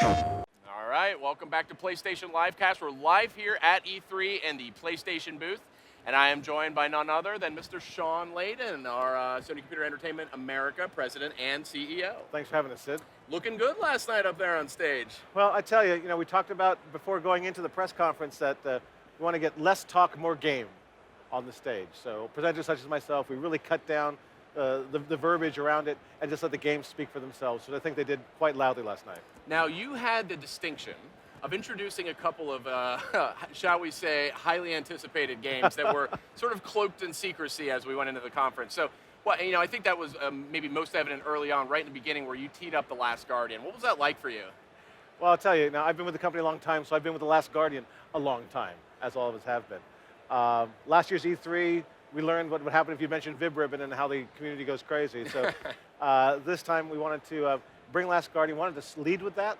All right, welcome back to PlayStation Livecast. We're live here at E3 in the PlayStation booth, and I am joined by none other than Mr. Shawn Layden, our Sony Computer Entertainment America president and CEO. Thanks for having us, Sid. Looking good last night up there on stage. Well, I tell you, we talked about before going into the press conference that we want to get less talk, more game on the stage. So presenters such as myself, we really cut down the verbiage around it and just let the games speak for themselves. So I think they did quite loudly last night. Now, you had the distinction of introducing a couple of, shall we say, highly anticipated games that were sort of cloaked in secrecy as we went into the conference. So, well, I think that was maybe most evident early on, right in the beginning, where you teed up The Last Guardian. What was that like for you? Well, I'll tell you, now I've been with the company a long time, so I've been with The Last Guardian a long time, as all of us have been. Last year's E3, we learned what would happen if you mentioned VibRibbon and how the community goes crazy. So this time we wanted to bring Last Guardian, wanted to lead with that,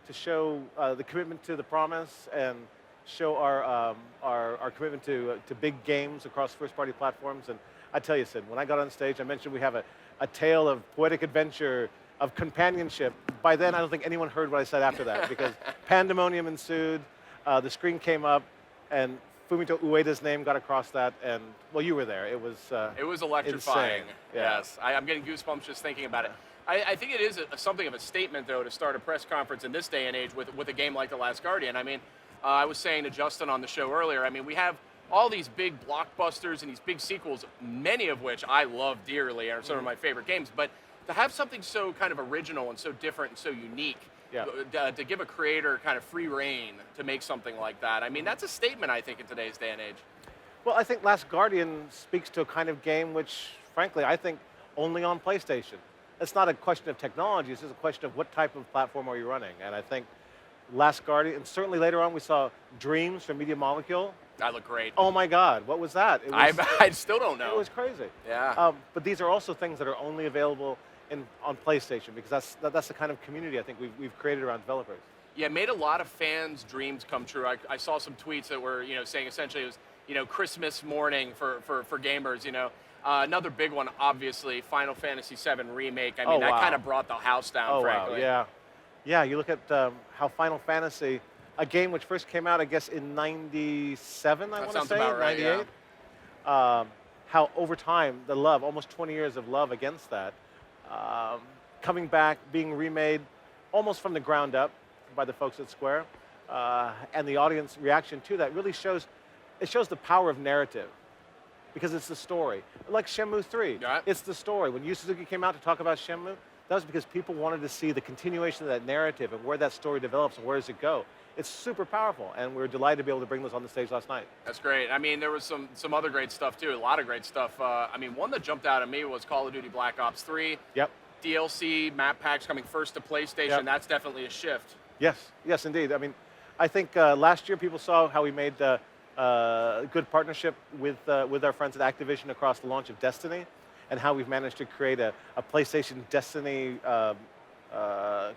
to show the commitment to the promise and show our commitment to big games across first-party platforms. And I tell you, Sid, when I got on stage, I mentioned we have a tale of poetic adventure, of companionship. By then, I don't think anyone heard what I said after that, because pandemonium ensued, the screen came up, and Fumito Ueda's name got across that, and, well, you were there. It was electrifying. Insane. Yeah. Yes, I'm getting goosebumps just thinking about it. I think it is something of a statement, though, to start a press conference in this day and age with a game like The Last Guardian. I mean, I was saying to Justin on the show earlier, I mean, we have all these big blockbusters and these big sequels, many of which I love dearly, are some of my favorite games, but to have something so kind of original and so different and so unique, to give a creator kind of free reign to make something like that, I mean, that's a statement, I think, in today's day and age. Well, I think Last Guardian speaks to a kind of game which, frankly, I think only on PlayStation. It's not a question of technology, it's just a question of what type of platform are you running. And I think Last Guardian, and certainly later on we saw Dreams from Media Molecule. That looked great. Oh my God, what was that? It was, I still don't know. It was crazy. Yeah. But these are also things that are only available on PlayStation, because that's the kind of community I think we've created around developers. Yeah, it made a lot of fans' dreams come true. I saw some tweets that were, saying essentially it was, Christmas morning for gamers, Another big one, obviously, Final Fantasy VII Remake. I mean, that kind of brought the house down, frankly. Wow, yeah. Yeah, you look at how Final Fantasy, a game which first came out, I guess, in 97, I want to say, sounds about right, 98. Yeah. How over time, the love, almost 20 years of love against that, coming back, being remade almost from the ground up by the folks at Square, and the audience reaction to that really shows the power of narrative, because it's the story. Like Shenmue 3, it's the story. When Yu Suzuki came out to talk about Shenmue, that was because people wanted to see the continuation of that narrative and where that story develops and where does it go. It's super powerful, and we're delighted to be able to bring those on the stage last night. That's great. I mean, there was some other great stuff, too, a lot of great stuff. I mean, one that jumped out at me was Call of Duty Black Ops 3. Yep. DLC, map packs coming first to PlayStation. Yep. That's definitely a shift. Yes, indeed. I mean, I think last year people saw how we made a good partnership with our friends at Activision across the launch of Destiny, and how we've managed to create a PlayStation Destiny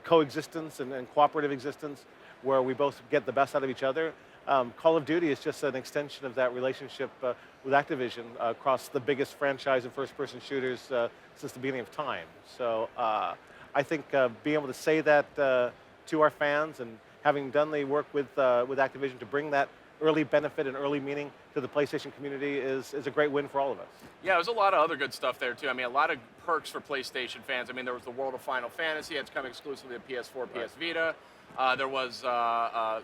coexistence and cooperative existence where we both get the best out of each other. Call of Duty is just an extension of that relationship with Activision across the biggest franchise in first-person shooters since the beginning of time. So I think being able to say that to our fans, and having done the work with Activision to bring that early benefit and early meaning to the PlayStation community is a great win for all of us. Yeah, there's a lot of other good stuff there, too. I mean, a lot of perks for PlayStation fans. I mean, there was the World of Final Fantasy. It's coming exclusively to PS4, PS Vita. There was Star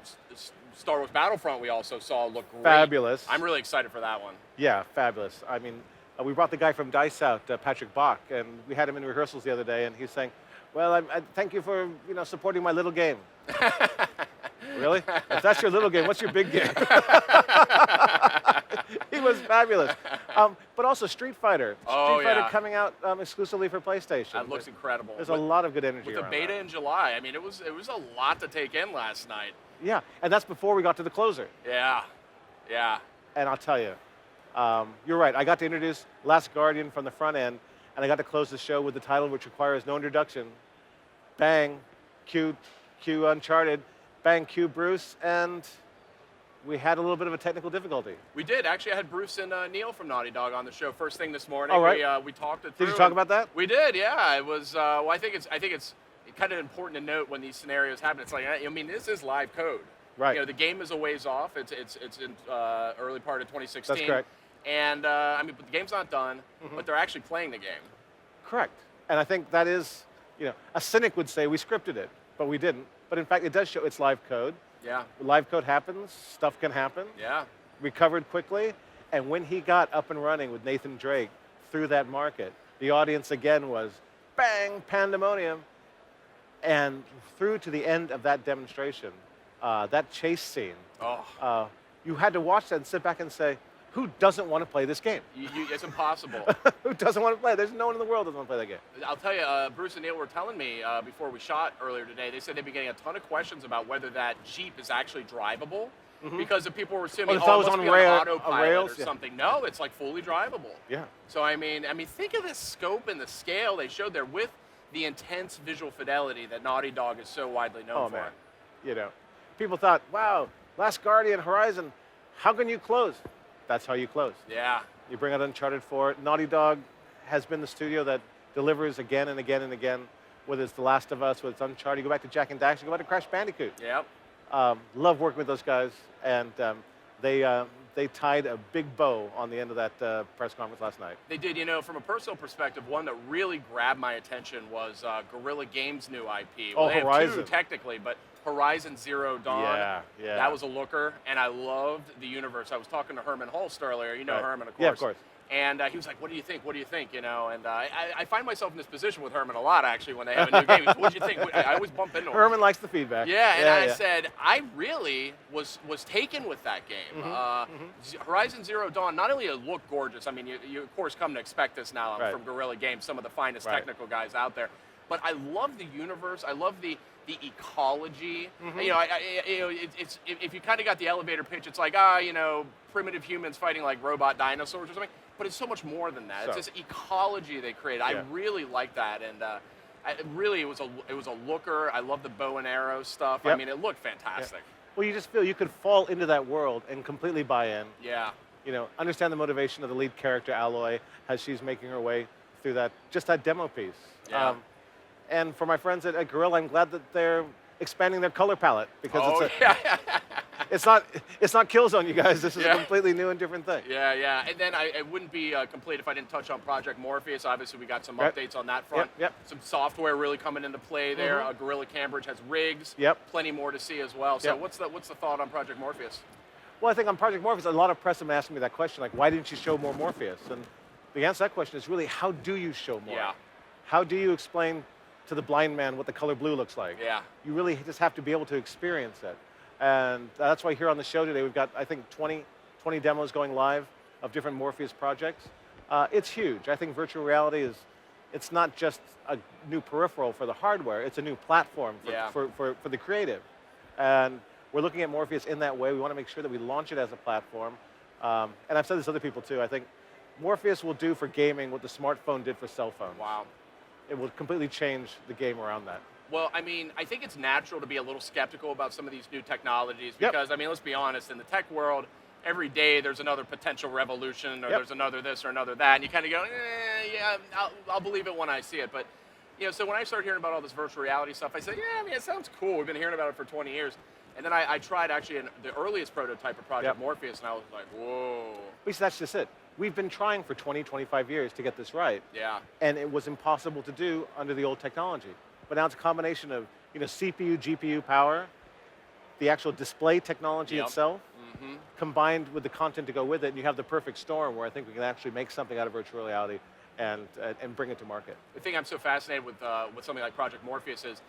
Wars Battlefront we also saw look great. Fabulous. I'm really excited for that one. Yeah, fabulous. I mean, we brought the guy from DICE out, Patrick Bach, and we had him in rehearsals the other day, and he's saying, well, I thank you for supporting my little game. Really? If that's your little game, what's your big game? He was fabulous. But also Street Fighter. Street Fighter coming out exclusively for PlayStation. That looks incredible. There's a lot of good energy with around the beta that. in July. I mean, it was a lot to take in last night. Yeah, and that's before we got to the closer. Yeah. And I'll tell you, you're right. I got to introduce Last Guardian from the front end, and I got to close the show with the title, which requires no introduction. Bang, cue Uncharted, bang, cue Bruce, and we had a little bit of a technical difficulty. We did. Actually, I had Bruce and Neil from Naughty Dog on the show first thing this morning. All right. We talked it through. Did you talk about that? We did, yeah. It was, well, I think it's kind of important to note when these scenarios happen. It's like, I mean, this is live code. Right. You know, the game is a ways off. It's in early part of 2016. That's correct. And I mean, but the game's not done, but they're actually playing the game. Correct. And I think that is, you know, a cynic would say we scripted it, but we didn't. But in fact, it does show it's live code. Yeah. Live code happens, stuff can happen. Yeah. Recovered quickly. And when he got up and running with Nathan Drake through that market, the audience again was bang, pandemonium. And through to the end of that demonstration, that chase scene, you had to watch that and sit back and say, who doesn't want to play this game? It's impossible. Who doesn't want to play? There's no one in the world that doesn't want to play that game. I'll tell you, Bruce and Neil were telling me before we shot earlier today, they said they've been getting a ton of questions about whether that Jeep is actually drivable. Because if people were assuming, it was must on be rail, on autopilot rails, or something. No, it's like fully drivable. Yeah. So I mean, think of the scope and the scale they showed there with the intense visual fidelity that Naughty Dog is so widely known for. Man. You know, people thought, wow, Last Guardian, Horizon, how can you close? That's how you close. Yeah. You bring out Uncharted 4. Naughty Dog has been the studio that delivers again and again and again, whether it's The Last of Us, whether it's Uncharted. You go back to Jack and Daxter, you go back to Crash Bandicoot. Yep. Love working with those guys, and they tied a big bow on the end of that press conference last night. They did. You know, from a personal perspective, one that really grabbed my attention was Guerrilla Games' new IP. Well, they Horizon. have two technically, but Horizon Zero Dawn. Yeah. That was a looker, and I loved the universe. I was talking to Herman Holst earlier. You know Herman, of course. Yeah, of course. And he was like, what do you think? What do you think? You know, and I find myself in this position with Herman a lot, actually, when they have a new game. What do you think? I always bump into him. Herman likes the feedback. Yeah, and I said, I really was taken with that game. Horizon Zero Dawn, not only it looked gorgeous, I mean, you of course come to expect this now from Guerrilla Games, some of the finest technical guys out there, but I love the universe, I love the ecology. You know, it's if you kind of got the elevator pitch, it's like, you know, primitive humans fighting like robot dinosaurs or something, but it's so much more than that. It's this ecology they created. I really like that, and it was a looker. I love the bow and arrow stuff. I mean, it looked fantastic. Well, you just feel you could fall into that world and completely buy in. Yeah. You know, understand the motivation of the lead character, Aloy, as she's making her way through that demo piece. Yeah. And for my friends at Guerrilla, I'm glad that they're expanding their color palette because it's not Killzone, you guys. This is a completely new and different thing. Yeah. And then it wouldn't be complete if I didn't touch on Project Morpheus. Obviously, we got some updates on that front. Some software really coming into play there. Guerrilla Cambridge has rigs. Plenty more to see as well. So what's the thought on Project Morpheus? Well, I think on Project Morpheus, a lot of press have been asking me that question, like, why didn't you show more Morpheus? And the answer to that question is really, how do you show more? Yeah. How do you explain to the blind man what the color blue looks like? Yeah. You really just have to be able to experience it. And that's why here on the show today, we've got, I think, 20 demos going live of different Morpheus projects. It's huge. I think virtual reality it's not just a new peripheral for the hardware, it's a new platform for the creative. And we're looking at Morpheus in that way. We want to make sure that we launch it as a platform. And I've said this to other people too, I think Morpheus will do for gaming what the smartphone did for cell phones. Wow. It will completely change the game around that. Well, I mean, I think it's natural to be a little skeptical about some of these new technologies because, I mean, let's be honest, in the tech world, every day there's another potential revolution or there's another this or another that, and you kind of go, yeah, I'll believe it when I see it. But, you know, so when I started hearing about all this virtual reality stuff, I said, yeah, I mean, it sounds cool. We've been hearing about it for 20 years. And then I tried actually the earliest prototype of Project Morpheus, and I was like, whoa. Because that's just it. We've been trying for 20, 25 years to get this right. Yeah. And it was impossible to do under the old technology. But now it's a combination of, you know, CPU, GPU power, the actual display technology itself, combined with the content to go with it, and you have the perfect storm where I think we can actually make something out of virtual reality and bring it to market. The thing I'm so fascinated with something like Project Morpheus is,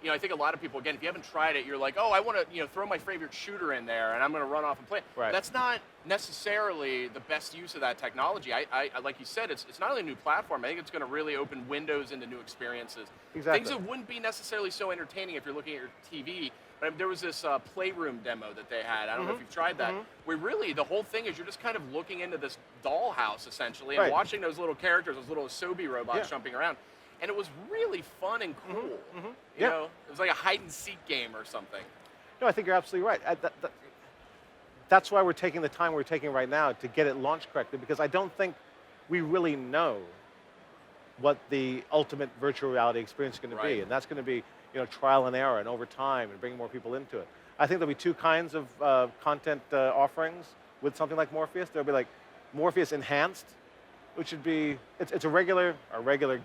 you know, I think a lot of people, again, if you haven't tried it, you're like, oh, I want to, you know, throw my favorite shooter in there and I'm going to run off and play it. Right. That's not necessarily the best use of that technology. I like you said, it's not only a new platform, I think it's going to really open windows into new experiences. Exactly. Things that wouldn't be necessarily so entertaining if you're looking at your TV. But there was this Playroom demo that they had. I don't know if you've tried that. Where really the whole thing is you're just kind of looking into this dollhouse essentially and watching those little characters, those little Asobi robots jumping around. And it was really fun and cool. You know, it was like a hide and seek game or something. No, I think you're absolutely right. That's why we're taking the time we're taking right now to get it launched correctly, because I don't think we really know what the ultimate virtual reality experience is going to be, Right. and that's going to be trial and error and over time and bringing more people into it. I think there'll be two kinds of content offerings with something like Morpheus. There'll be like Morpheus Enhanced, which would be it's a regular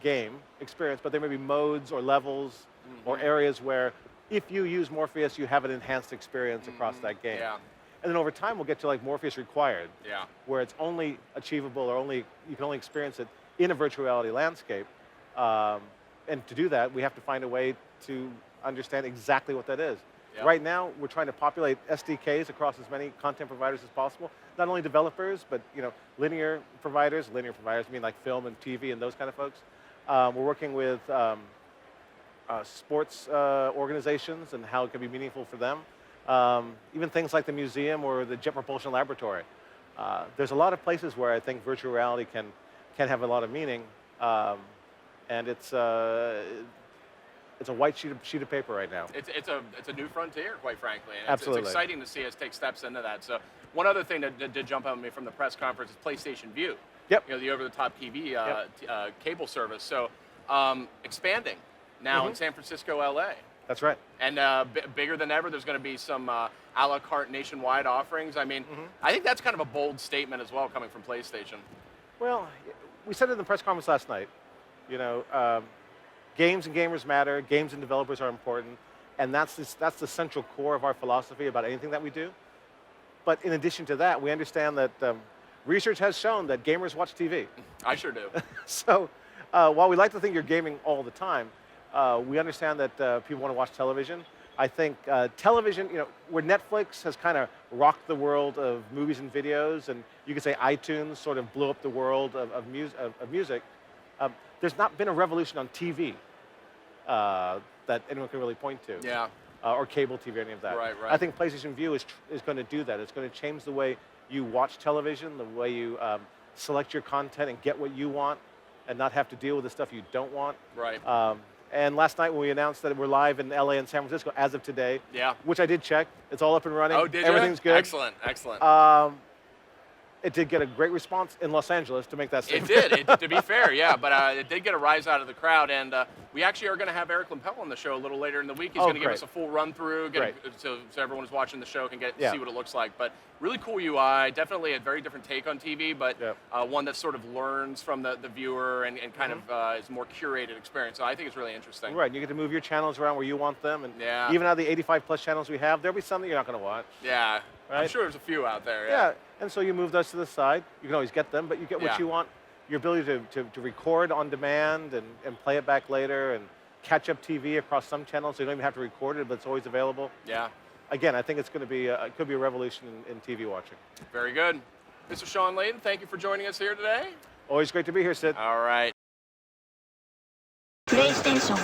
game experience, but there may be modes or levels or areas where if you use Morpheus, you have an enhanced experience across that game. Yeah. And then over time, we'll get to like Morpheus Required, Yeah. where it's only achievable or you can only experience it in a virtual reality landscape. And to do that, we have to find a way to understand exactly what that is. Yep. Right now, we're trying to populate SDKs across as many content providers as possible. Not only developers, but linear providers. Linear providers mean like film and TV and those kind of folks. We're working with sports organizations and how it can be meaningful for them. Even things like the museum or the Jet Propulsion Laboratory. There's a lot of places where I think virtual reality can have a lot of meaning, and it's a white sheet of paper right now. It's a new frontier, quite frankly. And Absolutely. It's exciting to see us take steps into that. So one other thing that did jump out at me from the press conference is PlayStation View. Yep. The over-the-top TV cable service. So expanding now in San Francisco, LA. That's right. And bigger than ever, there's going to be some a la carte nationwide offerings. I mean, I think that's kind of a bold statement as well coming from PlayStation. Well, we said it in the press conference last night. Games and gamers matter. Games and developers are important, and that's the central core of our philosophy about anything that we do. But in addition to that, we understand that research has shown that gamers watch TV. I sure do. So while we like to think you're gaming all the time, we understand that people want to watch television. I think television, where Netflix has kind of rocked the world of movies and videos, and you could say iTunes sort of blew up the world of music, there's not been a revolution on TV that anyone can really point to. Yeah. Or cable TV, or any of that. Right. I think PlayStation View is going to do that. It's going to change the way you watch television, the way you select your content and get what you want, and not have to deal with the stuff you don't want. Right. And last night when we announced that we're live in LA and San Francisco as of today, which I did check, it's all up and running. Oh, did you? Everything's good. Excellent. Excellent. It did get a great response in Los Angeles, to make that It statement. did, to be fair, yeah. But it did get a rise out of the crowd, and we actually are going to have Eric Limpel on the show a little later in the week. He's going to give us a full run through, so everyone who's watching the show can see what it looks like. But really cool UI, definitely a very different take on TV, but one that sort of learns from the viewer and kind of is a more curated experience. So I think it's really interesting. Right, you get to move your channels around where you want them, and Yeah. even out of the 85 plus channels we have, there'll be some that you're not going to watch. Yeah, I'm Right? sure there's a few out there. Yeah, and so you move those to the side. You can always get them, but you get what you want. Your ability to record on demand and play it back later and catch up TV across some channels, so you don't even have to record it, but it's always available. Yeah. Again, I think it's going to be it could be a revolution in TV watching. Very good. Mr. Shawn Layden, thank you for joining us here today. Always great to be here, Sid. All right. PlayStation